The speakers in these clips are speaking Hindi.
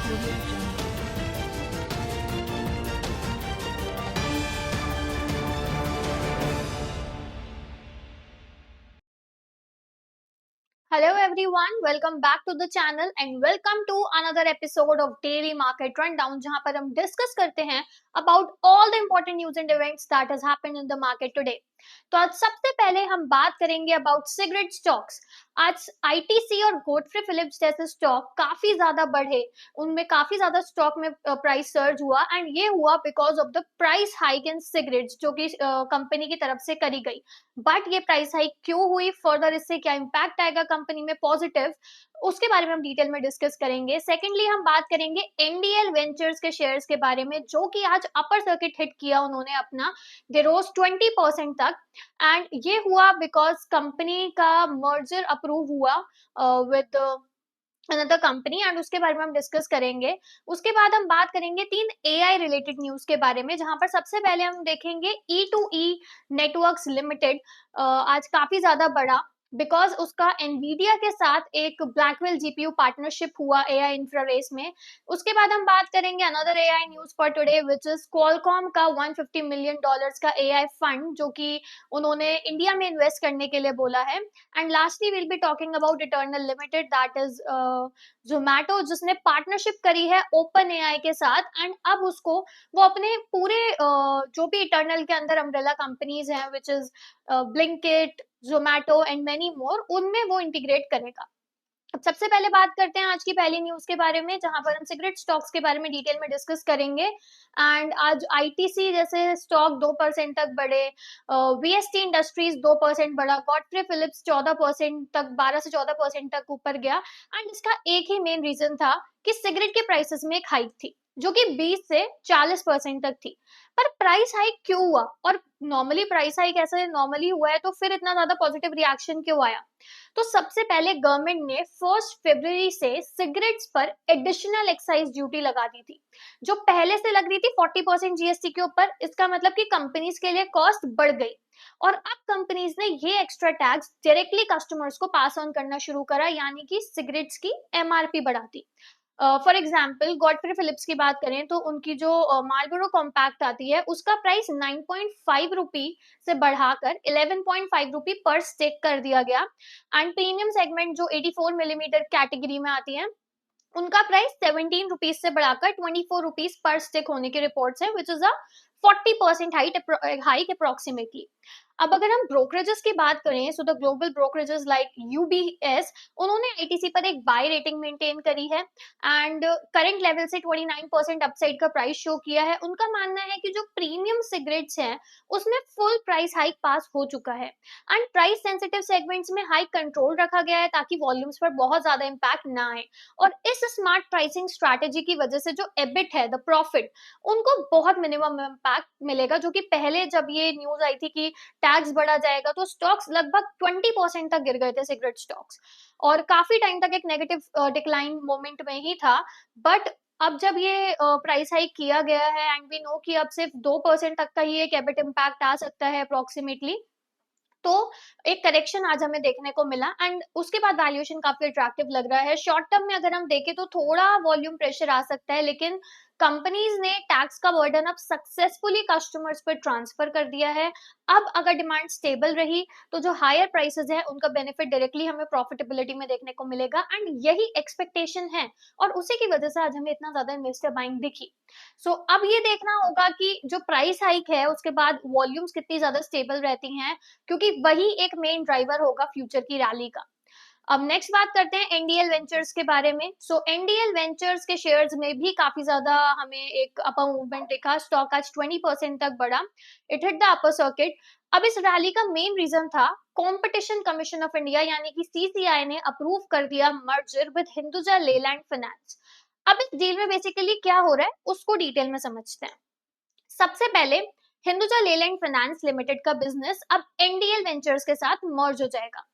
Audio Jungle. Hello everyone, welcome back to the channel and welcome to another episode of Daily Market Rundown जहां पर हम डिस्कस करते हैं about all the important news and events that has happened in the market today. तो आज सबसे पहले हम बात करेंगे अबाउट सिगरेट स्टॉक्स. आज आईटीसी और गॉडफ्रे फिलिप्स जैसे स्टॉक काफी ज्यादा बढ़े, उनमें काफी ज्यादा स्टॉक में प्राइस सर्ज हुआ एंड ये हुआ because of the price hike in cigarettes जो कि कंपनी की तरफ से करी गई. बट ये प्राइस हाइक क्यों हुई, फर्दर इससे क्या इम्पैक्ट आएगा कंपनी में पॉजिटिव, उसके बारे में हम डिटेल में डिस्कस करेंगे. सेकेंडली हम बात करेंगे एनडीएल वेंचर्स के शेयर्स के बारे में जो कि आज अपर सर्किट हिट किया उन्होंने अपना, दे रोज 20% तक एंड ये हुआ बिकॉज कंपनी का मर्जर अप्रूव हुआ विद अनदर कंपनी एंड उसके बारे में हम डिस्कस करेंगे. उसके बाद हम बात करेंगे 3 एआई रिलेटेड न्यूज के बारे में जहां पर सबसे पहले हम देखेंगे E2E नेटवर्क्स लिमिटेड आज काफी ज्यादा बढ़ा बिकॉज उसका एनवीडिया के साथ एक ब्लैकवेल जीपीयू पार्टनरशिप हुआ एआई इंफ्रा रेस में. उसके बाद हम बात करेंगे another AI news for today which is Qualcomm का $150 मिलियन का एआई फंड जो कि उन्होंने इंडिया में इन्वेस्ट करने के लिए बोला है. And lastly will be talking about eternal limited that is Zomato जिसने पार्टनरशिप करी है ओपन एआई के साथ एंड अब उसको वो अपने पूरे जो भी इटर्नल के अंदर अम्ब्रेला कंपनीज हैं which is Blinkit, Zomato and many more, उनमें वो इंटीग्रेट करेगा. अब सबसे पहले बात करते हैं आज की पहली न्यूज के बारे में जहां पर हम सिगरेट स्टॉक्स के बारे में डिटेल में डिस्कस करेंगे. एंड आज आईटीसी जैसे स्टॉक 2% तक बढ़े, वीएसटी इंडस्ट्रीज 2% बढ़ा, गॉडफ्रे फिलिप्स 14% तक, 12 से 14% तक ऊपर गया. एंड इसका एक ही मेन रीजन था कि सिगरेट के प्राइसेस में एक हाइक थी जो कि 20 से 40% तक थी. पर प्राइस हाइक क्यों हुआ, और नॉर्मली प्राइस हाइक ऐसे नॉर्मली हुआ है तो फिर इतना ज्यादा पॉजिटिव रिएक्शन क्यों आया. तो सबसे पहले गवर्नमेंट ने 1 फरवरी से सिगरेट्स पर एडिशनल एक्साइज ड्यूटी लगा दी थी जो पहले से लग रही थी 40% जीएसटी के ऊपर. इसका मतलब कि कंपनीज के लिए कॉस्ट बढ़ गई और अब कंपनीज ने ये एक्स्ट्रा टैक्स डायरेक्टली कस्टमर्स को पास ऑन करना शुरू करा, यानी कि सिगरेट्स की एमआरपी बढ़ा दी. फॉर एग्जाम्पल गॉडफ्रे फिलिप्स की बात करें तो उनकी जो मार्लबोरो कॉम्पैक्ट आती है उसका प्राइस 9.5 रुपी से बढ़ाकर 11.5 रुपी पर स्टिक कर दिया गया. एंड प्रीमियम सेगमेंट जो 84 मिलीमीटर कैटेगरी में आती है उनका प्राइस 17 रुपीज से बढ़ाकर 24 रुपीज पर स्टिक होने की रिपोर्ट्स है which is a 40% hike approximately. अब अगर हम ब्रोकरेजेस की बात करें so the global brokerages like UBS, उन्होंने आईटीसी पर एक बाय रेटिंग मेंटेन करी है एंड करंट लेवल से 29% अपसाइड का प्राइस शो किया है. उनका मानना है कि जो प्रीमियम सिगरेट्स हैं उसमें फुल प्राइस हाइक पास हो चुका है एंड प्राइस सेंसिटिव सेगमेंट्स में हाइक कंट्रोल रखा गया है ताकि वॉल्यूम्स पर बहुत ज्यादा इम्पैक्ट ना आए. और इस स्मार्ट प्राइसिंग स्ट्रैटेजी की वजह से जो एबिट है, द प्रॉफिट, उनको बहुत मिनिमम इम्पैक्ट मिलेगा. जो कि पहले जब ये न्यूज आई थी कि टैक्स बढ़ा जाएगा तो स्टॉक्स लगभग 20% तक गिर गए थे सिगरेट स्टॉक्स और काफी टाइम तक एक नेगेटिव डिक्लाइन मोमेंट में ही था. बट अब जब ये प्राइस हाइक किया गया है एंड वी नो कि अब सिर्फ 2% तक का ही एक एबिट इम्पैक्ट आ सकता है अप्रोक्सीमेटली, तो एक करेक्शन आज हमें देखने को मिला एंड उसके बाद वैल्यूएशन काफी अट्रैक्टिव लग रहा है. शॉर्ट टर्म में अगर हम देखें तो थोड़ा वॉल्यूम प्रेशर आ सकता है लेकिन कंपनीज ने टैक्स का बर्डन अब सक्सेसफुली कस्टमर्स पर ट्रांसफर कर दिया है. अब अगर डिमांड स्टेबल रही तो जो हायर प्राइसेस है उनका बेनिफिट डायरेक्टली हमें प्रॉफिटेबिलिटी में देखने को मिलेगा एंड यही एक्सपेक्टेशन है और उसी की वजह से आज हमें इतना ज्यादा इन्वेस्टर बाइंग दिखी. अब ये देखना होगा कि जो प्राइस हाइक है उसके बाद वॉल्यूम्स कितनी ज्यादा स्टेबल रहती हैं क्योंकि वही एक मेन ड्राइवर होगा फ्यूचर की रैली का. अब नेक्स्ट बात करते हैं एनडीएल वेंचर्स के बारे में. एनडीएल वेंचर्स के शेयर्स में भी काफी ज्यादा हमें एक अपर मूवमेंट दिखा. स्टॉक आज 20% तक बढ़ा, it hit the upper circuit. अब इस रैली का मेन रीजन था कंपटीशन कमीशन ऑफ इंडिया यानी कि सीसीआई ने अप्रूव कर दिया merger with Hinduja Leyland finance. अब इस डील में बेसिकली क्या हो रहा है उसको डिटेल में समझते हैं. सबसे पहले हिंदुजा लेलैंड फाइनेंस लिमिटेड का बिजनेस अब एनडीएल वेंचर्स के साथ मर्ज हो जाएगा.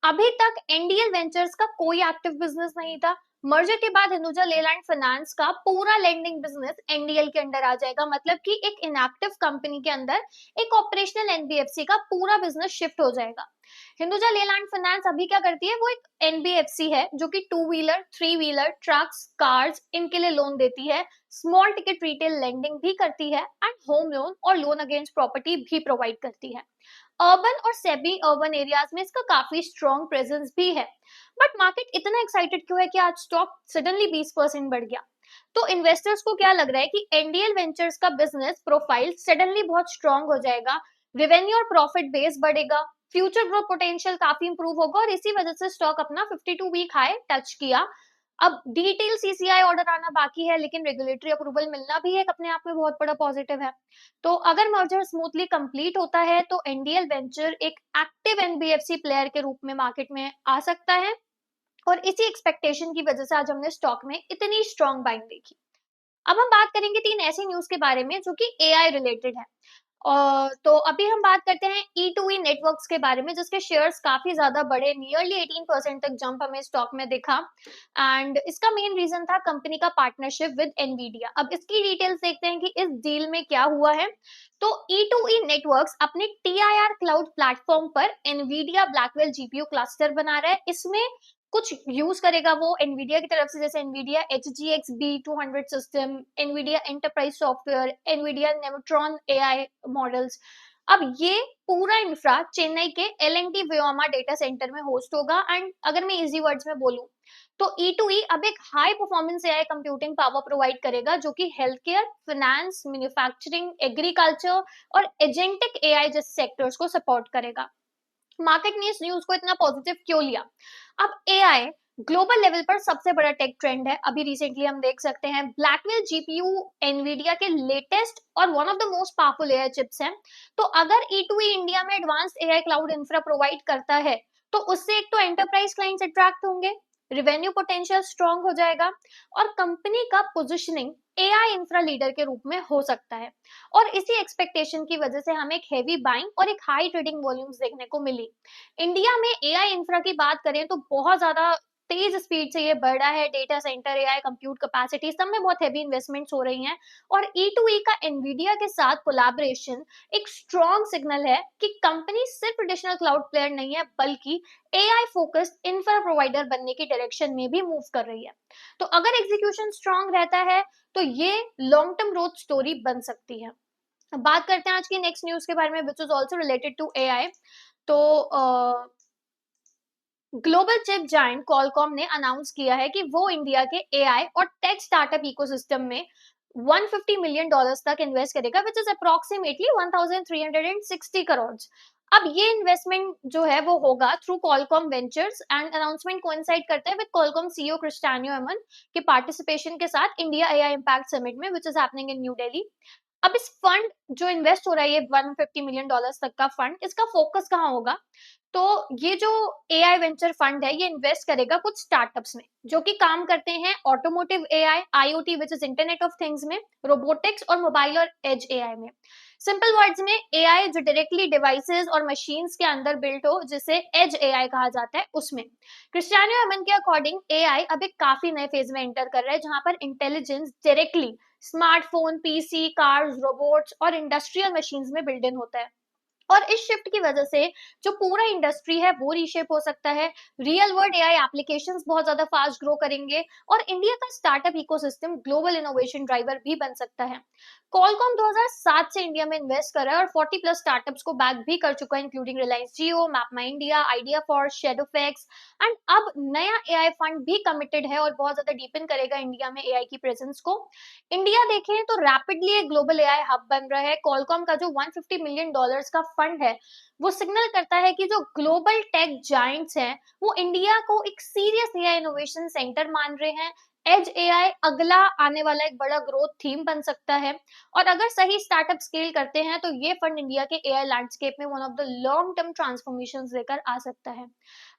अभी तक एनडीएल वेंचर्स का कोई एक्टिव बिजनेस नहीं था मर्जर के बाद हिंदुजा लेलैंड फाइनेंस का पूरा लेंडिंग बिजनेस एनडीएल के अंडर आ जाएगा, मतलब कि एक इनएक्टिव कंपनी के अंदर एक ऑपरेशनल एनबीएफसी का पूरा बिजनेस शिफ्ट हो जाएगा। हिंदुजा लेलैंड फाइनेंस अभी क्या करती है, वो एक एनबीएफसी है जो कि two wheeler, three wheeler, trucks, cars इनके लिए लोन देती है, स्मॉल टिकट रिटेल लेंडिंग भी करती है एंड होम लोन और लोन अगेंस्ट प्रॉपर्टी भी प्रोवाइड करती है। अर्बन और सेमी अर्बन एरियाज में इसका काफी स्ट्रॉन्ग प्रेजेंस भी है। बट मार्केट इतना एक्साइटेड क्यों है कि आज स्टॉक सडनली 20% बढ़ गया? तो इन्वेस्टर्स को क्या लग रहा है कि एनडीएल वेंचर्स का बिजनेस प्रोफाइल सडनली बहुत स्ट्रॉन्ग हो जाएगा, रेवेन्यू और प्रॉफिट बेस बढ़ेगा, फ्यूचर ग्रोथ पोटेंशियल काफी इंप्रूव होगा और इसी वजह से स्टॉक अपना 52 वीक हाई टच किया। अब डिटेल सीसीआई ऑर्डर आना बाकी है, लेकिन रेगुलेटरी अप्रूवल मिलना भी एक अपने आप में बहुत बड़ा पॉजिटिव है। तो अगर मर्जर स्मूथली कंप्लीट होता है तो एनडीएल वेंचर एक एक्टिव एनबीएफसी प्लेयर के रूप में मार्केट में आ सकता है और इसी एक्सपेक्टेशन की वजह से आज हमने स्टॉक में इतनी स्ट्रॉन्ग बाइंग देखी। अब हम बात करेंगे तीन ऐसी न्यूज के बारे में जो कि एआई रिलेटेड है। तो अभी हम बात करते हैं E2E नेटवर्क्स के बारे में, जिसके शेयर्स काफी ज्यादा बढ़े, नियरली 18% तक जंप हमें स्टॉक में दिखा एंड इसका मेन रीजन था कंपनी का पार्टनरशिप विद एनवीडिया। अब इसकी डिटेल्स देखते हैं कि इस डील में क्या हुआ है। तो E2E नेटवर्क्स अपने TIR क्लाउड प्लेटफॉर्म पर एनवीडिया ब्लैकवेल जीपीयू क्लस्टर बना रहा है। इसमें कुछ यूज करेगा वो एनवीडिया की तरफ से, जैसे Nvidia HGX B200 system, Nvidia enterprise software, Nvidia Nemotron AI models. अब ये पूरा इंफ्रा चेन्नई के एल&टी व्योमा डेटा सेंटर में होस्ट होगा एंड अगर मैं इजी वर्ड्स में बोलूं तो E2E अब एक high performance AI computing power provide करेगा जो कि health care, finance, manufacturing, agriculture और एजेंटिक AI जैसे सेक्टर्स को सपोर्ट करेगा। मार्केट ने इस न्यूज को इतना पॉजिटिव क्यों लिया? अब एआई ग्लोबल लेवल पर सबसे बड़ा टेक ट्रेंड है। अभी रिसेंटली हम देख सकते हैं ब्लैकवेल जीपीयू एनवीडिया के लेटेस्ट और one of the most powerful AI chips हैं। तो अगर E2E इंडिया में advanced AI cloud infra provide करता है तो उससे एक तो एंटरप्राइज क्लाइंट्स अट्रैक्ट होंगे, रेवेन्यू पोटेंशियल स्ट्रॉन्ग हो जाएगा और कंपनी का पोजिशनिंग एआई इंफ्रा लीडर के रूप में हो सकता है। और इसी एक्सपेक्टेशन की वजह से हमें एक हेवी बाइंग और एक हाई ट्रेडिंग वॉल्यूम्स देखने को मिली। इंडिया में एआई इंफ्रा की बात करें तो बहुत ज्यादा तेज स्पीड से ये बढ़ रहा है। Data centre, AI compute capacity सब में बहुत हेवी इन्वेस्टमेंट्स हो रही हैं और E2E का एनवीडिया के साथ कोलैबोरेशन एक स्ट्रॉन्ग सिग्नल है कि कंपनी सिर्फ ट्रेडिशनल क्लाउड प्लेयर नहीं है बल्कि एआई फोकस्ड इंफ्रा प्रोवाइडर बनने की डायरेक्शन में भी मूव कर रही है। तो अगर एग्जीक्यूशन स्ट्रॉन्ग रहता है तो ये लॉन्ग टर्म ग्रोथ स्टोरी बन सकती है। अब बात करते हैं आज की नेक्स्ट न्यूज के बारे में which is also related to AI. तो ग्लोबल चिप जायंट कॉलकॉम ने अनाउंस किया है कि वो इंडिया के एआई और टेक स्टार्टअप इकोसिस्टम में $150 मिलियन तक इन्वेस्ट करेगा विच इज अप्रोक्सीमेटली 1360 करोड़। अब ये इन्वेस्टमेंट जो है वो होगा through Qualcomm ventures and announcement coincide करता है विद कॉलकॉम सीईओ क्रिस्टियानो एमन के पार्टिसिपेशन के साथ इंडिया एआई इंपैक्ट समिट में which is happening in new Delhi. अब इस फंड जो इन्वेस्ट हो रहा है ये $150 मिलियन तक का फंड, इसका फोकस कहाँ होगा? तो ये जो एआई वेंचर फंड है ये इन्वेस्ट करेगा कुछ स्टार्टअप्स में जो कि काम करते हैं automotive AI, IoT which is internet of things में, रोबोटिक्स और मोबाइल और एज एआई में। सिंपल वर्ड्स में एआई जो डायरेक्टली डिवाइसेस और मशीन्स के अंदर बिल्ट हो जिसे एज एआई कहा जाता है उसमें। क्रिस्टियानो अमन के अकॉर्डिंग एआई अब एक काफी नए फेज में एंटर कर रहा है जहां पर intelligence directly smartphone, PC, cars, robots और इंडस्ट्रियल मशीन्स में बिल्ड इन होता है। और इस शिफ्ट की वजह से जो पूरा इंडस्ट्री है वो रीशेप हो सकता है। रियल वर्ल्ड एआई एप्लीकेशंस बहुत ज्यादा फास्ट ग्रो करेंगे और इंडिया का startup ecosystem global innovation driver भी बन सकता है। कॉलकॉम 2007 से इंडिया में इन्वेस्ट कर रहा है और 40 प्लस स्टार्टअप्स को बैक भी कर चुका है including Reliance Jio, MapmyIndia, ideaForge, Shadowfax and अब नया एआई फंड भी कमिटेड है और बहुत ज्यादा डीपन करेगा इंडिया में एआई की प्रेजेंस को। इंडिया देखें तो रैपिडली एक ग्लोबल एआई हब बन रहा है। कॉलकॉम का जो $150 मिलियन का फंड है वो सिग्नल करता है कि जो ग्लोबल टेक जायंट्स हैं वो इंडिया को एक सीरियस एआई इनोवेशन सेंटर मान रहे हैं। एज एआई अगला आने वाला एक बड़ा ग्रोथ थीम बन सकता है, और अगर सही स्टार्टअप स्केल करते हैं तो ये फंड इंडिया के एआई लैंडस्केप में one of the long term transformations लेकर आ सकता है।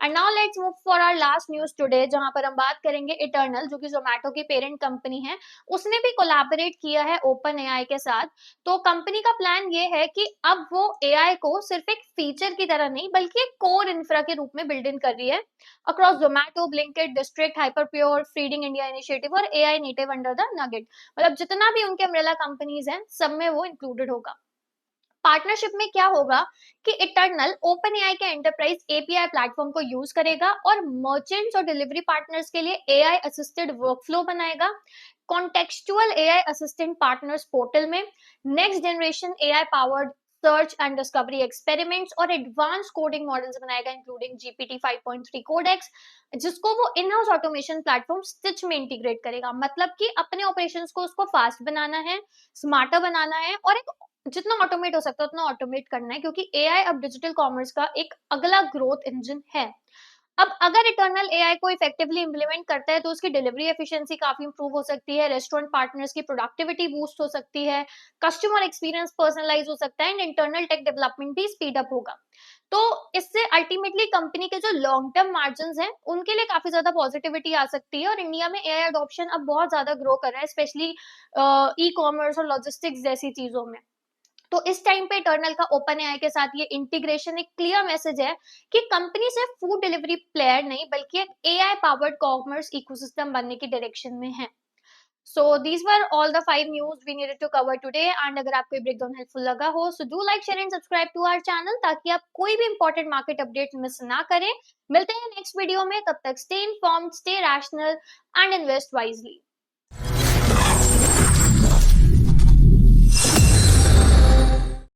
And now let's move for our last news today, जहां पर हम बात करेंगे इटर्नल, जो कि जोमेटो की पेरेंट कंपनी है, उसने भी कोलैबोरेट किया है ओपन एआई के साथ। तो कंपनी का प्लान ये है कि अब वो एआई को सिर्फ एक फीचर की तरह नहीं बल्कि एक कोर इंफ्रा के रूप में बिल्ड इन कर रही है across Zomato, Blinkit, District, Hyperpure, feeding India initiative और AI native under the nugget. मतलब जितना भी उनके अम्ब्रेला कंपनीज हैं, सब में वो इंक्लूडेड होगा। पार्टनरशिप में क्या होगा कि इटर्नल ओपन एआई के एंटरप्राइज एपीआई प्लेटफॉर्म को यूज करेगा और मर्चेंट्स और डिलीवरी पार्टनर्स के लिए एआई असिस्टेड वर्कफ्लो बनाएगा। Contextual AI assistant partners portal में next generation AI powered search and discovery experiments और एडवांस कोडिंग मॉडल्स बनाएगा, इंक्लूडिंग जीपीटी 5.3 कोडेक्स, जिसको वो in house automation platform stitch में इंटीग्रेट करेगा। मतलब कि अपने ऑपरेशंस को उसको फास्ट बनाना है, स्मार्टर बनाना है, और एक जितना ऑटोमेट हो सकता है उतना ऑटोमेट करना है, क्योंकि एआई अब डिजिटल कॉमर्स का एक अगला ग्रोथ इंजन है। अब अगर इटर्नल एआई को इफेक्टिवली इंप्लीमेंट करता है तो उसकी डिलीवरी एफिशिएंसी काफी इंप्रूव हो सकती है, रेस्टोरेंट पार्टनर्स की प्रोडक्टिविटी बूस्ट हो सकती है, कस्टमर एक्सपीरियंस पर्सनलाइज हो सकता है एंड इंटरनल टेक डेवलपमेंट भी स्पीड अप होगा। तो इससे अल्टीमेटली कंपनी के जो लॉन्ग टर्म मार्जिन हैं उनके लिए काफी ज्यादा पॉजिटिविटी आ सकती है, और इंडिया में एआई अडॉप्शन अब बहुत ज्यादा ग्रो कर रहा है, स्पेशली ई कॉमर्स और लॉजिस्टिक्स जैसी चीजों में। तो इस टाइम पे इटर्नल का ओपन एआई के साथ ये इंटीग्रेशन एक क्लियर मैसेज है कि कंपनी सिर्फ फूड डिलीवरी प्लेयर नहीं बल्कि एक एआई पावर्ड कॉमर्स इकोसिस्टम बनने की डायरेक्शन में है। So these were all the 5 news we needed to cover today, and अगर आपको ये ब्रेकडाउन हेल्पफुल लगा हो so do like, share and subscribe to our channel, ताकि आप कोई भी इंपॉर्टेंट मार्केट अपडेट मिस ना करें। मिलते हैं नेक्स्ट वीडियो में, तब तक stay informed, stay rational and invest wisely.